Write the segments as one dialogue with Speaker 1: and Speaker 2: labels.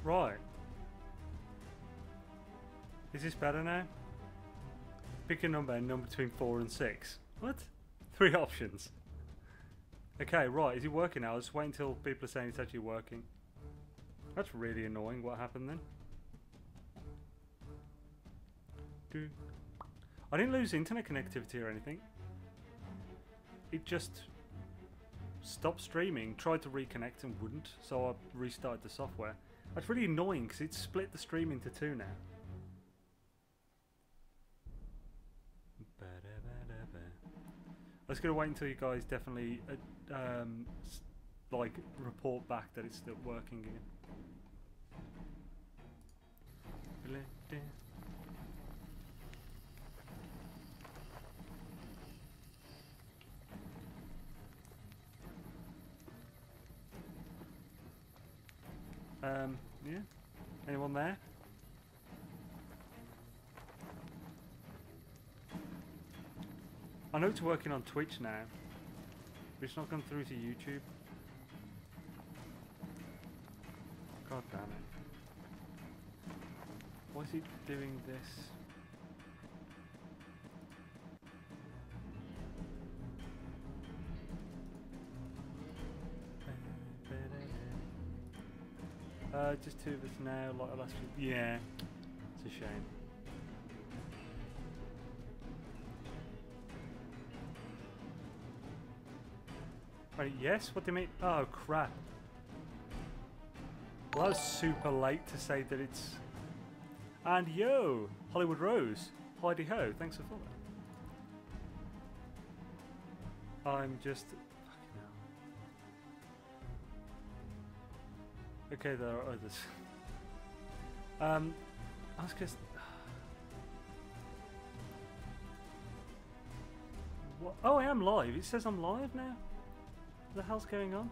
Speaker 1: Right. Is this better now? Pick a number between 4 and 6. What? 3 options. Okay, right. Is it working now? I'll just wait until people are saying it's actually working. That's really annoying. What happened then? I didn't lose internet connectivity or anything. It just stopped streaming, tried to reconnect and wouldn't, so I restarted the software. That's really annoying because it's split the stream into 2 now. I was going to wait until you guys definitely like report back that it's still working again. Yeah. Anyone there? I know it's working on Twitch now, but it's not gone through to YouTube. God damn it. Why is it doing this? Just 2 of us now, like the last few. Yeah, it's a shame. Wait, yes? What do you mean? Oh, crap. Well, that was super late to say that it's... And yo! Hollywood Rose! Heidi ho, thanks for following. I'm just... Fucking hell. Okay, there are others. I was just... What? Oh, I am live. It says I'm live now? What the hell's going on?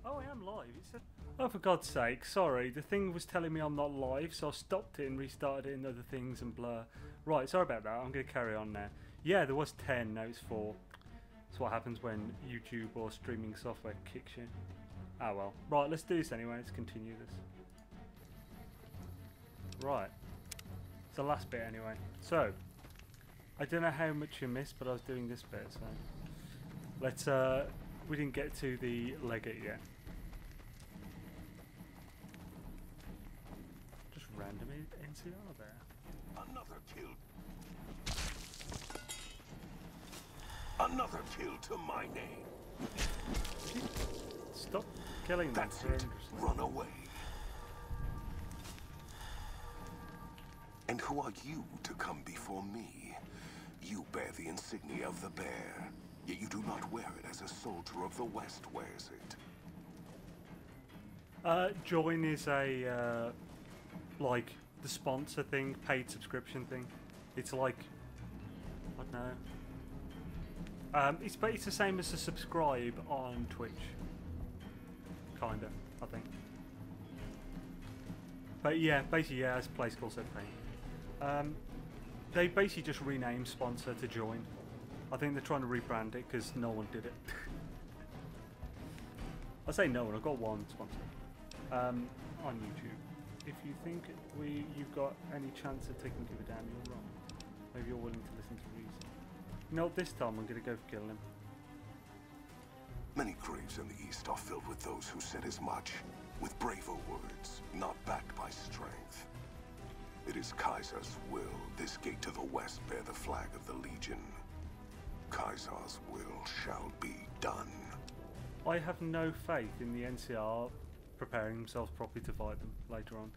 Speaker 1: Oh, I am live. It said... Oh, for God's sake, sorry. The thing was telling me I'm not live, so I stopped it and restarted it in other things and blur. Right, sorry about that. I'm going to carry on now. Yeah, there was 10, now it's 4. That's what happens when YouTube or streaming software kicks you. Ah, well. Right, let's do this anyway. Let's continue this. Right. It's the last bit anyway. So, I don't know how much you missed, but I was doing this bit, so... Let's, we didn't get to the legate yet. Just randomly NCR there.
Speaker 2: Another kill. Another kill to my name.
Speaker 1: Stop killing them.
Speaker 2: That's it. Run away. And who are you to come before me? You bear the insignia of the bear, yet you do not wear it as a soldier of the West wears it.
Speaker 1: Join is a, like, the sponsor thing, paid subscription thing. It's like, I don't know. It's the same as a subscribe on Twitch. Kinda, I think. But yeah, basically, yeah, as Place Call said, paying. They basically just renamed sponsor to join. I think they're trying to rebrand it because no one did it. I say no one, I've got one sponsor. On YouTube. If you think you've got any chance of taking Giver down, you're wrong. Maybe you're willing to listen to reason. You know, this time I'm going to go for killing him.
Speaker 2: Many graves in the East are filled with those who said as much, with braver words, not backed by strength. It is Kaiser's will this gate to the West bear the flag of the Legion. Kaiser's will shall be done.
Speaker 1: I have no faith in the NCR preparing themselves properly to fight them later on.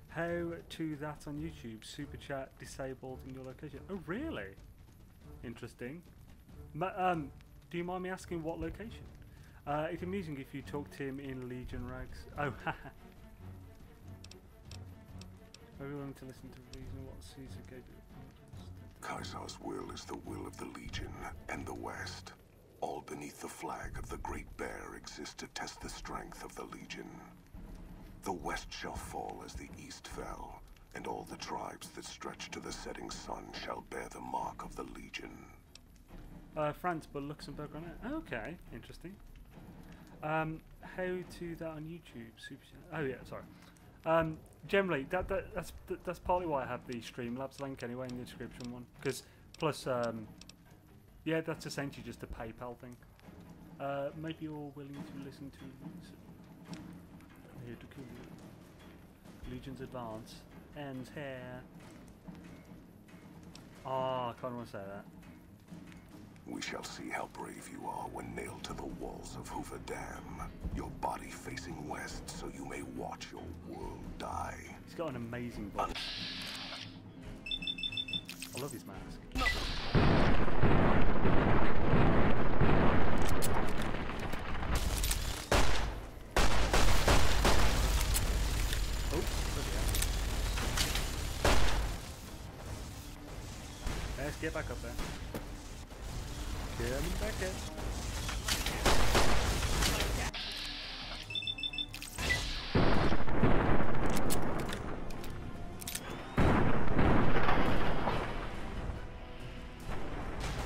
Speaker 1: How to that on YouTube? Super chat disabled in your location. Oh, really? Interesting. Do you mind me asking what location? It's amusing if you talk to him in Legion rags. Oh, haha. Are we willing to listen to reason what Caesar gave you?
Speaker 2: Kaiser's will is the will of the Legion and the West. All beneath the flag of the Great Bear exist to test the strength of the Legion. The West shall fall as the East fell, and all the tribes that stretch to the setting sun shall bear the mark of the Legion.
Speaker 1: France, but Luxembourg on it. Okay, interesting. How to that on YouTube? Super. Oh yeah, sorry. Generally, that's partly why I have the Streamlabs link anyway in the description one. Because plus, yeah, that's essentially just a PayPal thing. Maybe you're willing to listen to Reason. I'm here to kill you. Legion's advance ends here. Ah, I kind of want to say that.
Speaker 2: We shall see how brave you are when nailed to the walls of Hoover Dam. Your body facing west so you may watch your world die.
Speaker 1: He's got an amazing voice. I love his mask. No. Oh, bloody hell. Let's get back up there. Coming back in.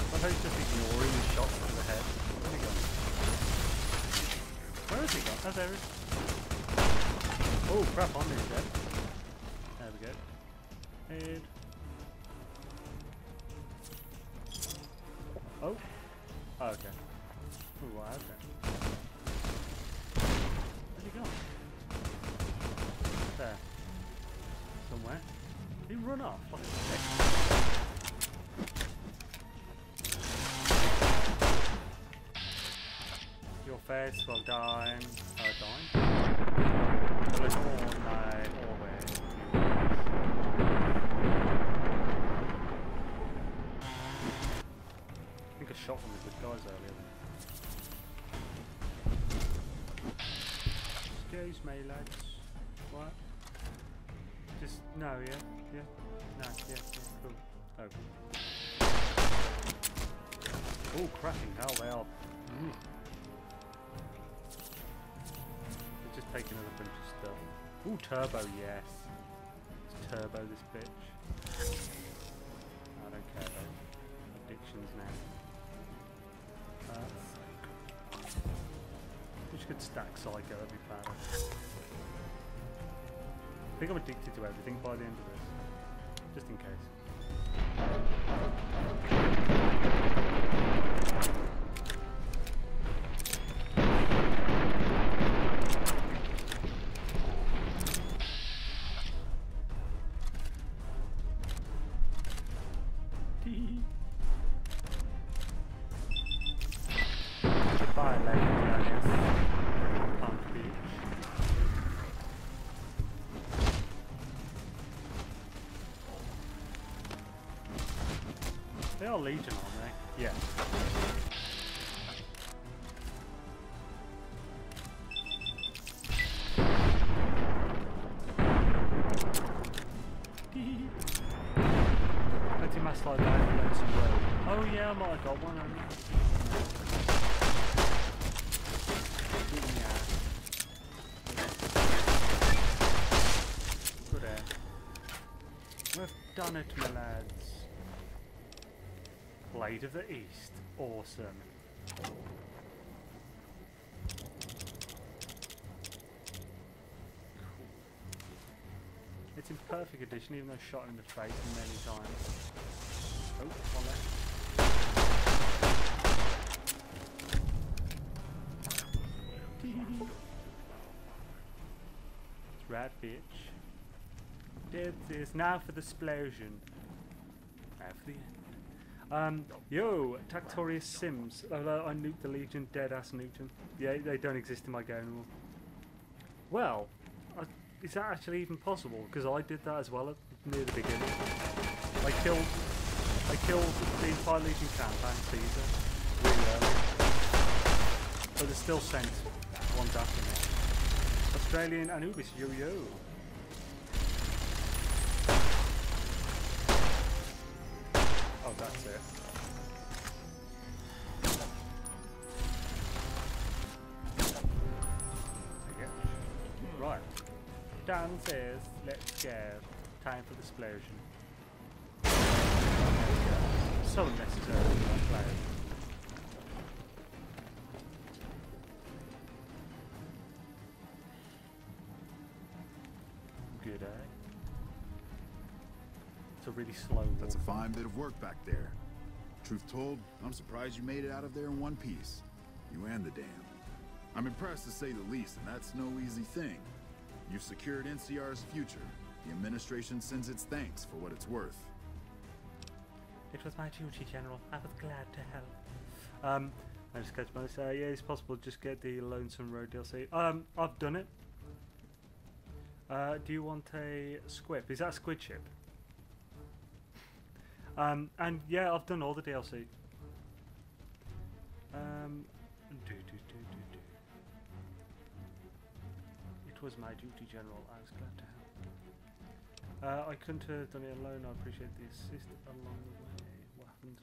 Speaker 1: I hope he's just ignoring the shots to the head. Where's he gone? Where has he gone? Oh, there he is. Oh crap, I'm nearly dead. There we go. Head. Oh. Oh, okay. Ooh, what happened? Where'd he go? There. Somewhere. Did he run off? Like a stick? Your face will die. Dying? Well, it's all night, always. I think I shot one of the good guys earlier. Excuse me, lads. What? Just no, yeah, yeah, no, yeah, cool. Oh. Oh, cracking hell, they are. They're just taking in a bunch of stuff. Ooh, turbo, yes. Let's turbo this bitch. I don't care though. Addictions now. Which could stack Psycho, that'd be bad. I think I'm addicted to everything by the end of this. Just in case. They are Legion, aren't they? Yeah. Anti-mass slide down and loads of road. Oh yeah, I might have got one. Yeah. Good air. We've done it, my lads. Blade of the East. Awesome. Cool. It's in perfect condition, even though shot in the face many times. Oh, one there. It's rat bitch. Dead this. Now for the explosion. Now for the end. Yo, Tactorius Sims. I nuked the Legion, dead ass nuked them. Yeah, they don't exist in my game anymore. Well, is that actually even possible? Because I did that as well near the beginning. I killed the entire Legion camp and Caesar really early. But they're still sent ones after me. Australian Anubis, yo yo. Oh, that's it. Okay. Right. Dan says, let's go. Time for the explosion. So unnecessary, that play. day. It's a really slow walk.
Speaker 3: That's a fine bit of work back there. Truth told, I'm surprised you made it out of there in one piece. You and the dam. I'm impressed to say the least, and that's no easy thing. You've secured NCR's future. The administration sends its thanks for what it's worth.
Speaker 1: It was my duty, General. I was glad to help. I just catch my say, yeah, it's possible. Just get the Lonesome Road DLC. I've done it. Do you want a squib? Is that a squid ship? And yeah, I've done all the DLC. It was my duty, General. I was glad to help. I couldn't have done it alone. I appreciate the assist along the way. What happens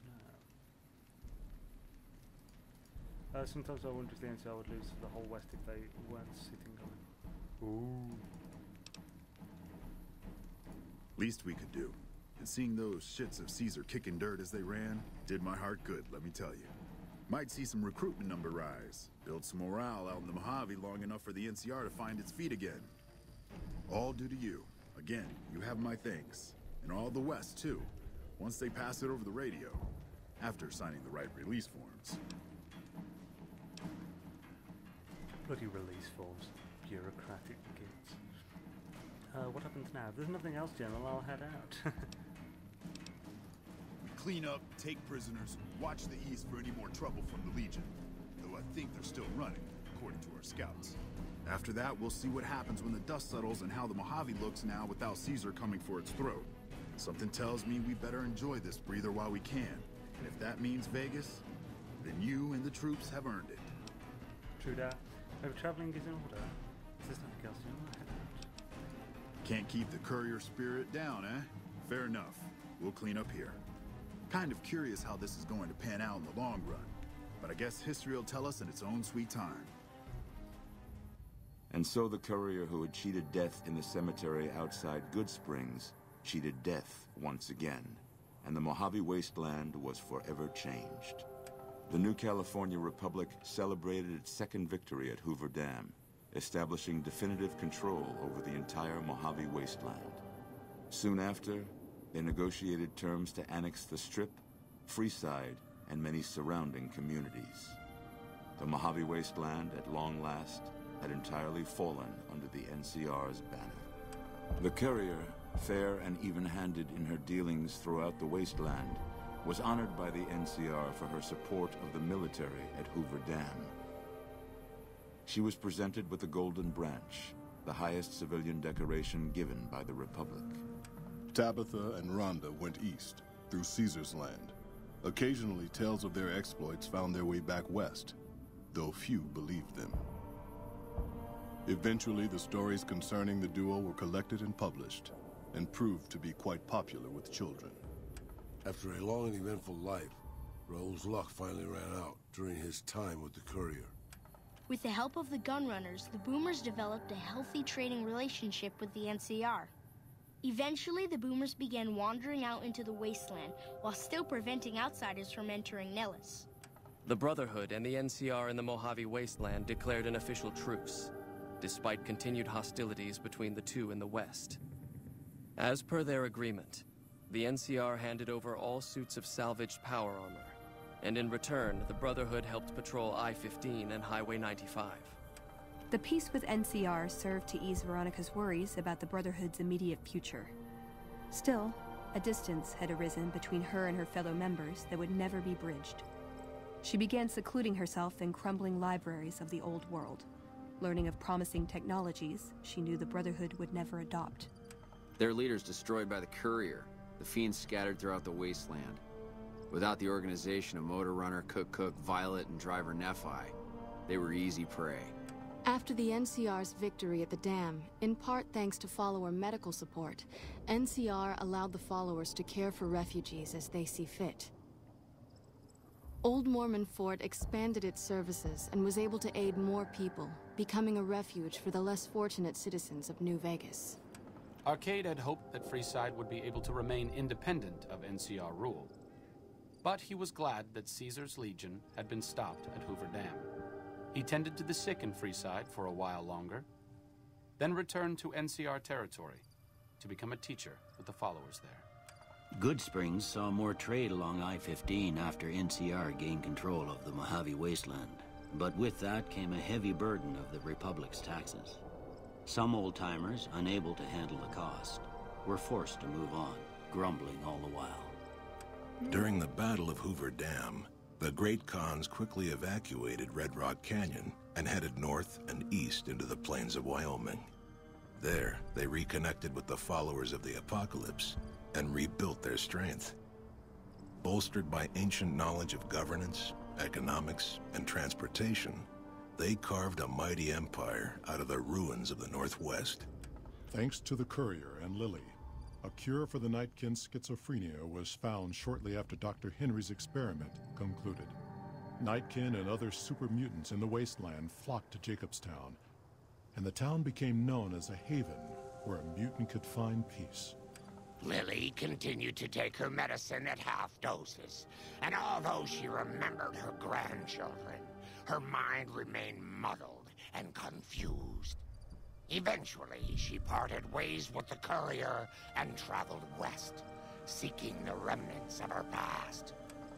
Speaker 1: now? Sometimes I wonder if the NCR would lose the whole West if they weren't sitting on it. Ooh.
Speaker 3: Least we could do. And seeing those shits of Caesar kicking dirt as they ran did my heart good, let me tell you. Might see some recruitment number rise. Build some morale out in the Mojave long enough for the NCR to find its feet again. All due to you. Again, you have my thanks. And all the West, too. Once they pass it over the radio. After signing the right release forms.
Speaker 1: Bloody release forms. Bureaucratic kids. What happens now? If there's nothing else, General, I'll head out.
Speaker 3: We clean up, take prisoners, watch the east for any more trouble from the Legion. Though I think they're still running, according to our scouts. After that, we'll see what happens when the dust settles and how the Mojave looks now without Caesar coming for its throat. Something tells me we better enjoy this breather while we can. And if that means Vegas, then you and the troops have earned it.
Speaker 1: True that. Hope traveling is in order. If there's nothing else, General, I'll head out.
Speaker 3: Can't keep the courier spirit down, eh? Fair enough. We'll clean up here. Kind of curious how this is going to pan out in the long run. But I guess history will tell us in its own sweet time.
Speaker 4: And so the courier who had cheated death in the cemetery outside Good Springs cheated death once again, and the Mojave wasteland was forever changed. The new California Republic celebrated its second victory at Hoover Dam, establishing definitive control over the entire Mojave wasteland. Soon after, they negotiated terms to annex the Strip, Freeside, and many surrounding communities. The Mojave wasteland, at long last, had entirely fallen under the NCR's banner. The courier, fair and even-handed in her dealings throughout the wasteland, was honored by the NCR for her support of the military at Hoover Dam. She was presented with the Golden Branch, the highest civilian decoration given by the Republic.
Speaker 5: Tabitha and Rhonda went east, through Caesar's land. Occasionally, tales of their exploits found their way back west, though few believed them. Eventually, the stories concerning the duo were collected and published, and proved to be quite popular with children.
Speaker 6: After a long and eventful life, Raoul's luck finally ran out during his time with the courier.
Speaker 7: With the help of the Gunrunners, the Boomers developed a healthy trading relationship with the NCR. Eventually, the Boomers began wandering out into the wasteland, while still preventing outsiders from entering Nellis.
Speaker 8: The Brotherhood and the NCR in the Mojave wasteland declared an official truce, despite continued hostilities between the two in the west. As per their agreement, the NCR handed over all suits of salvaged power armor, and in return, the Brotherhood helped patrol I-15 and Highway 95.
Speaker 9: The peace with NCR served to ease Veronica's worries about the Brotherhood's immediate future. Still, a distance had arisen between her and her fellow members that would never be bridged. She began secluding herself in crumbling libraries of the old world, learning of promising technologies she knew the Brotherhood would never adopt.
Speaker 10: Their leaders destroyed by the courier, the fiends scattered throughout the wasteland. Without the organization of Motor Runner, Cook, Violet, and Driver Nephi, they were easy prey.
Speaker 11: After the NCR's victory at the dam, in part thanks to follower medical support, NCR allowed the followers to care for refugees as they see fit. Old Mormon Fort expanded its services and was able to aid more people, becoming a refuge for the less fortunate citizens of New Vegas.
Speaker 12: Arcade had hoped that Freeside would be able to remain independent of NCR rule. But he was glad that Caesar's Legion had been stopped at Hoover Dam. He tended to the sick in Freeside for a while longer, then returned to NCR territory, to become a teacher with the followers there.
Speaker 13: Good Springs saw more trade along I-15 after NCR gained control of the Mojave Wasteland. But with that came a heavy burden of the Republic's taxes. Some old-timers, unable to handle the cost, were forced to move on, grumbling all the while.
Speaker 2: During the Battle of Hoover Dam, the Great Khans quickly evacuated Red Rock Canyon and headed north and east into the plains of Wyoming. There, they reconnected with the followers of the Apocalypse and rebuilt their strength. Bolstered by ancient knowledge of governance, economics, and transportation, they carved a mighty empire out of the ruins of the Northwest.
Speaker 5: Thanks to the Courier and Lily, a cure for the Nightkin's schizophrenia was found shortly after Dr. Henry's experiment concluded. Nightkin and other super mutants in the wasteland flocked to Jacobstown, and the town became known as a haven where a mutant could find peace.
Speaker 14: Lily continued to take her medicine at half doses, and although she remembered her grandchildren, her mind remained muddled and confused. Eventually, she parted ways with the Courier and traveled west, seeking the remnants of her past.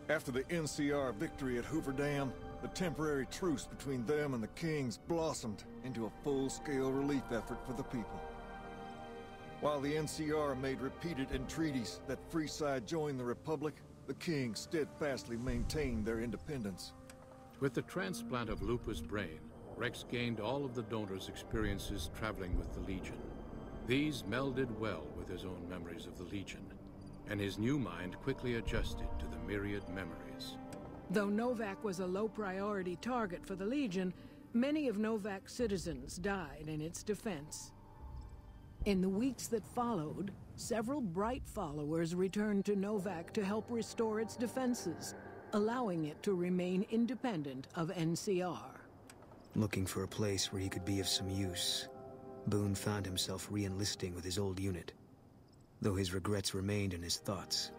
Speaker 15: After the NCR victory at Hoover Dam, the temporary truce between them and the Kings blossomed into a full-scale relief effort for the people. While the NCR made repeated entreaties that Freeside join the Republic, the Kings steadfastly maintained their independence.
Speaker 16: With the transplant of Lupus' brain, Rex gained all of the donor's experiences traveling with the Legion. These melded well with his own memories of the Legion, and his new mind quickly adjusted to the myriad memories.
Speaker 17: Though Novak was a low-priority target for the Legion, many of Novak's citizens died in its defense. In the weeks that followed, several bright followers returned to Novak to help restore its defenses, allowing it to remain independent of NCR.
Speaker 18: Looking for a place where he could be of some use, Boone found himself re-enlisting with his old unit. Though his regrets remained in his thoughts,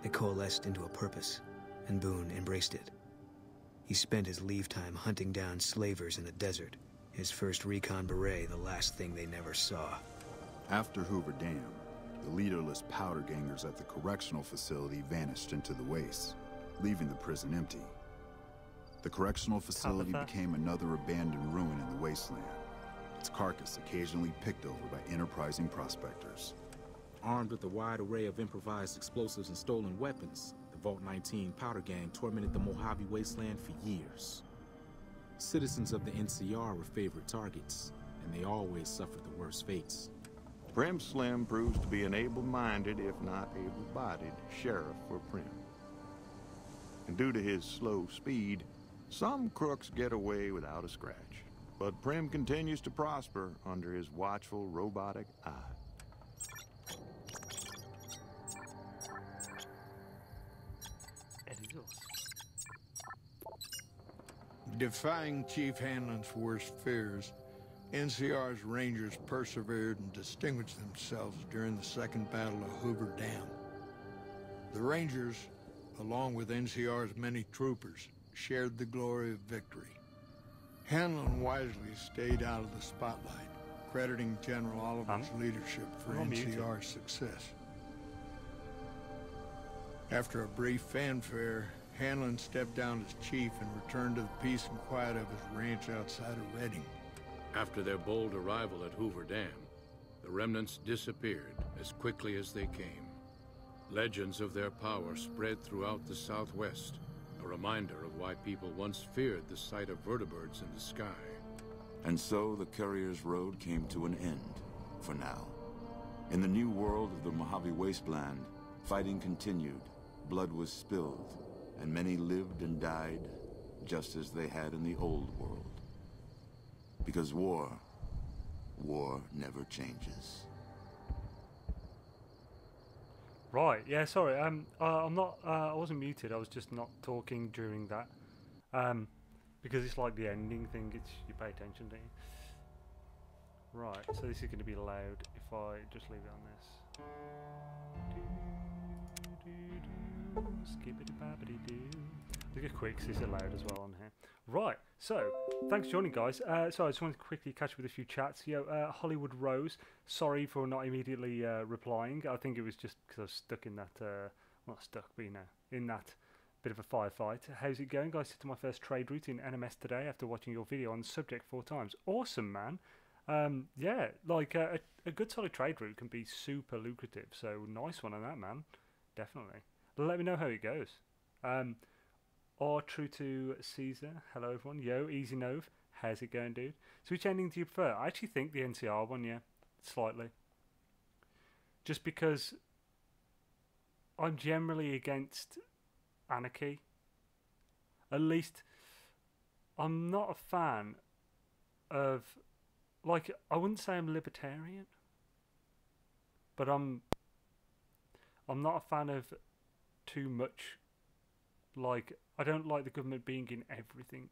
Speaker 18: they coalesced into a purpose, and Boone embraced it. He spent his leave time hunting down slavers in the desert, his first recon beret the last thing they never saw.
Speaker 3: After Hoover Dam, the leaderless powder gangers at the correctional facility vanished into the wastes, leaving the prison empty. The correctional facility became another abandoned ruin in the wasteland, its carcass occasionally picked over by enterprising prospectors.
Speaker 19: Armed with a wide array of improvised explosives and stolen weapons, the Vault 19 powder gang tormented the Mojave Wasteland for years. Citizens of the NCR were favorite targets, and they always suffered the worst fates.
Speaker 4: Prim Slim proves to be an able-minded, if not able-bodied, sheriff for Prim. And due to his slow speed, some crooks get away without a scratch. But Prim continues to prosper under his watchful, robotic eye.
Speaker 20: Defying Chief Hanlon's worst fears, NCR's Rangers persevered and distinguished themselves during the Second Battle of Hoover Dam. The Rangers, along with NCR's many troopers, shared the glory of victory. Hanlon wisely stayed out of the spotlight, crediting General Oliver's leadership for NCR's success. After a brief fanfare, Hanlon stepped down as chief and returned to the peace and quiet of his ranch outside of Redding.
Speaker 16: After their bold arrival at Hoover Dam, the remnants disappeared as quickly as they came. Legends of their power spread throughout the Southwest, a reminder of why people once feared the sight of vertibirds in the sky.
Speaker 4: And so the Courier's road came to an end, for now. In the new world of the Mojave Wasteland, fighting continued, blood was spilled, and many lived and died just as they had in the old world. Because war never changes.
Speaker 1: Right, yeah, sorry, I'm not, I wasn't muted, I was just not talking during that. Because it's like the ending thing, it's, you pay attention, don't you? Right, so this is going to be loud if I just leave it on this. Skibbity-babbity-doo. Look at quick, it's allowed as well on here. Right, so thanks for joining, guys. So I just wanted to quickly catch up with a few chats. Hollywood Rose, sorry for not immediately replying. I think it was just because I was stuck in that, not stuck, but in that bit of a firefight. How's it going, guys? To my first trade route in NMS today after watching your video on the subject 4 times. Awesome, man. Yeah, like a good solid trade route can be super lucrative. So nice one on that, man. Definitely. Let me know how it goes. Or true to Caesar. Hello, everyone. Yo, Easy Nove. How's it going, dude? So which ending do you prefer? I actually think the NCR one, yeah, slightly. Just because I'm generally against anarchy. At least I'm not a fan of, like, I wouldn't say I'm libertarian, but I'm not a fan of too much. Like, I don't like the government being in everything.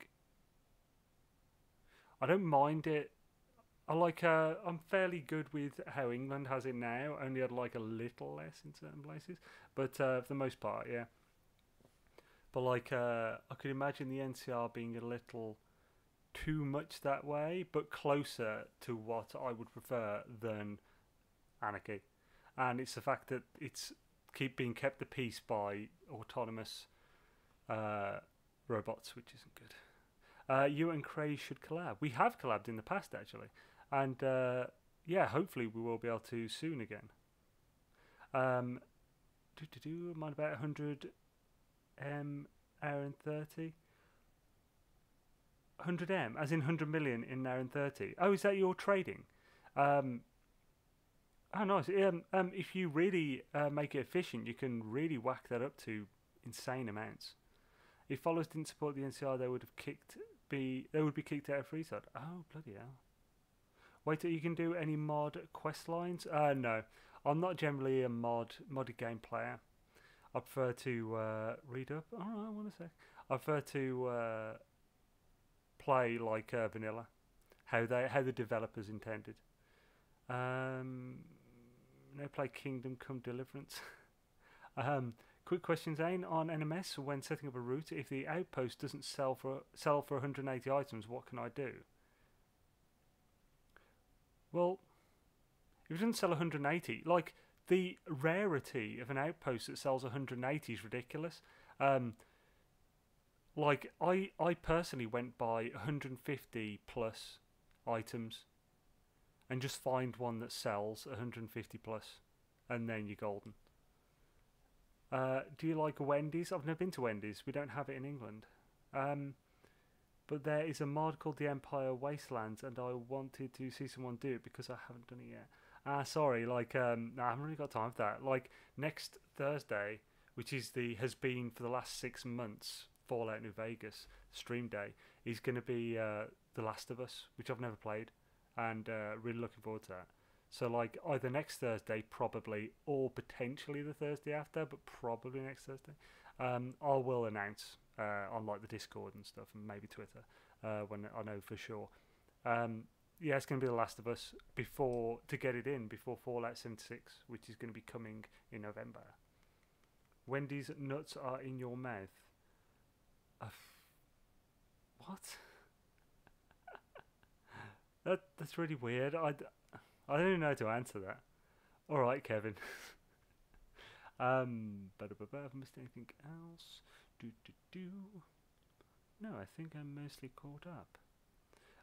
Speaker 1: I don't mind it. I like, I'm fairly good with how England has it now, only I'd like a little less in certain places, but for the most part, yeah. But like, I could imagine the NCR being a little too much that way, but closer to what I would prefer than anarchy. And it's the fact that it's being kept the peace by autonomous robots, which isn't good. You and Cray should collab. We have collabed in the past, actually. And yeah, hopefully we will be able to soon again. Mine about 100 hour and 30. 100 as in 100 million in an hour and 30. Oh, is that your trading? Oh, nice. If you really make it efficient, you can really whack that up to insane amounts. If followers didn't support the NCR, they would be kicked out of Freeside. Oh, bloody hell. Wait, you can do any mod quest lines? No. I'm not generally a modded game player. I prefer to read up. Alright, I want to say. I prefer to play like vanilla. How the developers intended. No play Kingdom Come Deliverance. Quick question, Xaine. On NMS, when setting up a route, if the outpost doesn't sell for 180 items, what can I do? Well, if it doesn't sell 180, like, the rarity of an outpost that sells 180 is ridiculous. Like, I personally went by 150 plus items and just find one that sells 150 plus, and then you're golden. Do you like Wendy's? I've never been to Wendy's. We don't have it in England. But there is a mod called The Empire Wastelands, and I wanted to see someone do it because I haven't done it yet. Sorry, like, I haven't really got time for that. Like, next Thursday, which is has been for the last 6 months, Fallout New Vegas stream day, is going to be The Last of Us, which I've never played, and really looking forward to that. So, like, either next Thursday, probably, or potentially the Thursday after, but probably next Thursday. I will announce on, like, the Discord and stuff, and maybe Twitter, when I know for sure. Yeah, it's going to be The Last of Us to get it in before Fallout 76, which is going to be coming in November. Wendy's nuts are in your mouth. What? That's really weird. I don't even know how to answer that. Alright, Kevin. But have I missed anything else? No, I think I'm mostly caught up.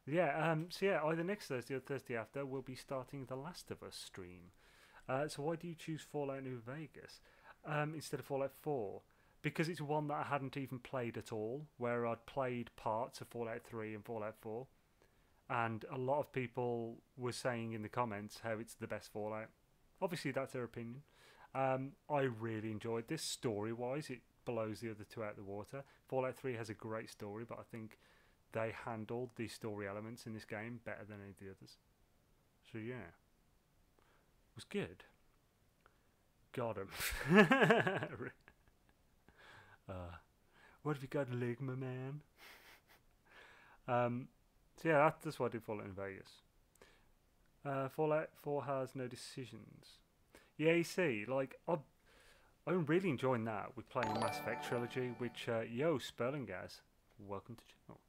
Speaker 1: Yeah, so yeah, either next Thursday or Thursday after, we'll be starting The Last of Us stream. So why do you choose Fallout New Vegas instead of Fallout 4? Because it's one that I hadn't even played at all, where I'd played parts of Fallout 3 and Fallout 4. And a lot of people were saying in the comments how it's the best Fallout. Obviously, that's their opinion. I really enjoyed this. Story-wise, it blows the other two out of the water. Fallout 3 has a great story, but I think they handled the story elements in this game better than any of the others. So, yeah. It was good. Got him. What have you got, Ligma, man? So yeah, that's why I did Fallout in Vegas. Fallout 4 has no decisions. Yeah, you see, like, I I'm really enjoying that. We're playing Mass Effect Trilogy, which, yo, Sperlingaz, welcome to channel.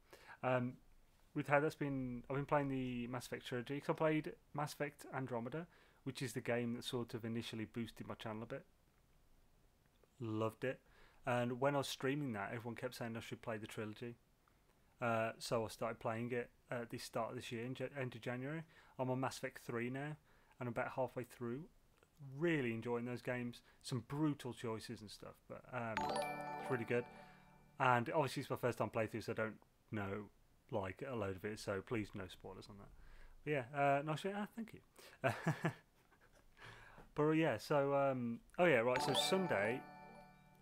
Speaker 1: With how that's been, I've been playing the Mass Effect Trilogy, because I played Mass Effect Andromeda, which is the game that sort of initially boosted my channel a bit. Loved it. And when I was streaming that, everyone kept saying I should play the trilogy. So I started playing it at the start of this year, end of January. I'm on Mass Effect 3 now, and I'm about halfway through. Really enjoying those games. Some brutal choices and stuff, but it's really good. And obviously it's my first time playthrough, so I don't know like a load of it, so please no spoilers on that. But yeah, nice. Thank you. But yeah, so oh yeah, right. So Sunday,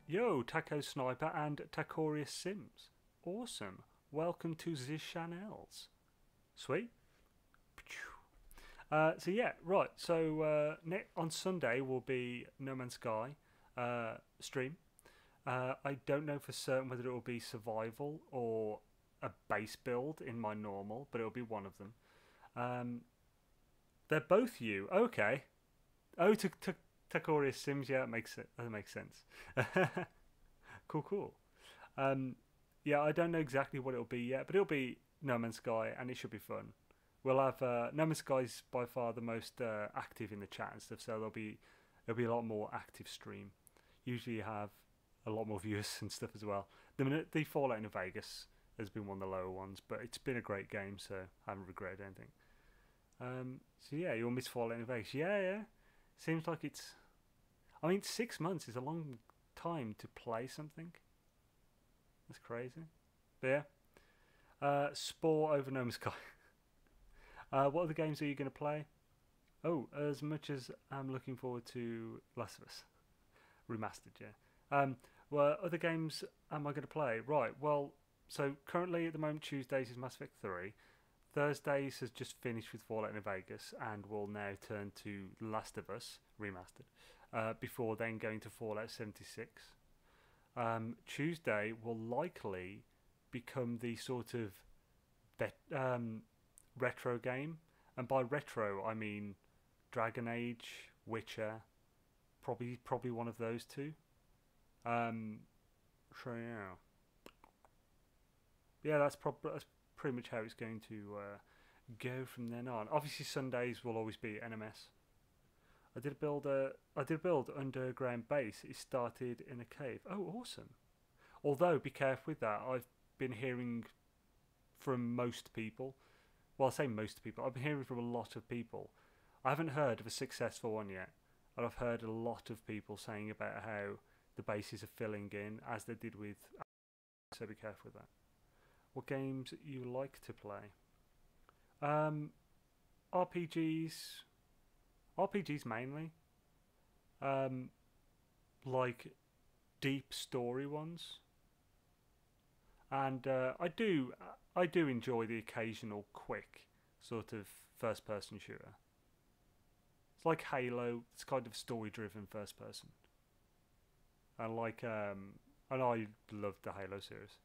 Speaker 1: yo, Taco Sniper and Tacorius Sims, awesome. Welcome to the channels. Sweet. So yeah, right. So on Sunday will be No Man's Sky stream. I don't know for certain whether it will be survival or a base build in my normal, but it'll be one of them. They're both you. Okay. Oh, Tacorius Sims. Yeah, that makes sense. Cool. Yeah, I don't know exactly what it'll be yet, but it'll be No Man's Sky, and it should be fun. We'll have No Man's Sky is by far the most active in the chat and stuff, so there'll be a lot more active stream. Usually you have a lot more viewers and stuff as well. The Fallout New Vegas has been one of the lower ones, but it's been a great game, so I haven't regretted anything. So yeah, you'll miss Fallout New Vegas. Yeah. Seems like it's... I mean, 6 months is a long time to play something. That's crazy. But yeah. Spore over No Man's Sky. What other games are you going to play? Oh, as much as I'm looking forward to Last of Us Remastered, yeah. Well, other games am I going to play? Right, well, so currently at the moment Tuesdays is Mass Effect 3. Thursdays has just finished with Fallout New Vegas and will now turn to Last of Us Remastered, before then going to Fallout 76. Tuesday will likely become the sort of retro game, and by retro I mean Dragon Age, Witcher, probably one of those two. So yeah, that's pretty much how it's going to go from then on. Obviously Sundays will always be NMS. I did build underground base. It started in a cave. Oh, awesome. Although be careful with that. I've been hearing from most people. Well, I say most people. I've been hearing from a lot of people. I haven't heard of a successful one yet, and I've heard a lot of people saying about how the bases are filling in, as they did with... So be careful with that. What games you like to play? RPGs mainly. Like deep story ones. And I do enjoy the occasional quick sort of first person shooter. It's like Halo. It's kind of story driven first person. And like and I love the Halo series.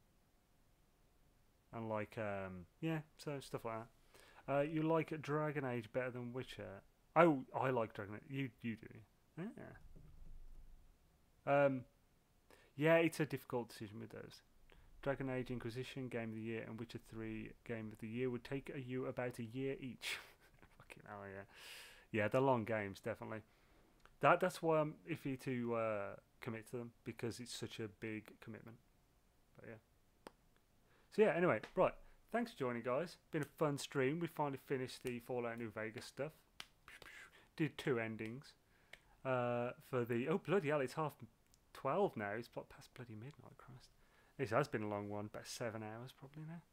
Speaker 1: And like yeah, so stuff like that. You like Dragon Age better than Witcher? Oh, I like Dragon Age. You do. Yeah. Yeah, it's a difficult decision with those. Dragon Age Inquisition Game of the Year and Witcher 3 Game of the Year would take you about a year each. Fucking hell, yeah. Yeah, they're long games, definitely. That's why I'm iffy to commit to them, because it's such a big commitment. But yeah. So yeah, anyway, right. Thanks for joining, guys. Been a fun stream. We finally finished the Fallout New Vegas stuff. Did 2 endings. For the... Oh, bloody hell, it's 12:30 now. It's past bloody midnight, Christ. This has been a long one, about 7 hours probably now.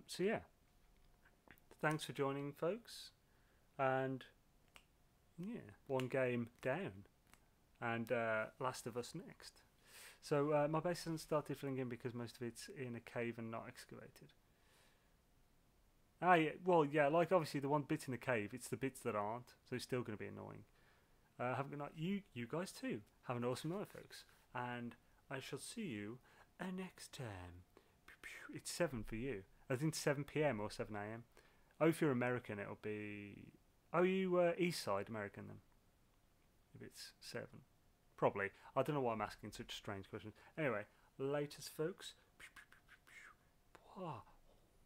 Speaker 1: So yeah. Thanks for joining, folks. And yeah, 1 game down. And Last of Us next. So my base hasn't started filling in because most of it's in a cave and not excavated. Yeah, well, yeah, like obviously the one bit in the cave, it's the bits that aren't, so it's still going to be annoying. Have a good night. You guys too. Have an awesome night, folks. And I shall see you next time. It's 7 for you. I think 7 PM or 7 AM. Oh, if you're American, it'll be... Oh, you East Side American then. If it's 7. Probably. I don't know why I'm asking such strange questions. Anyway, latest folks.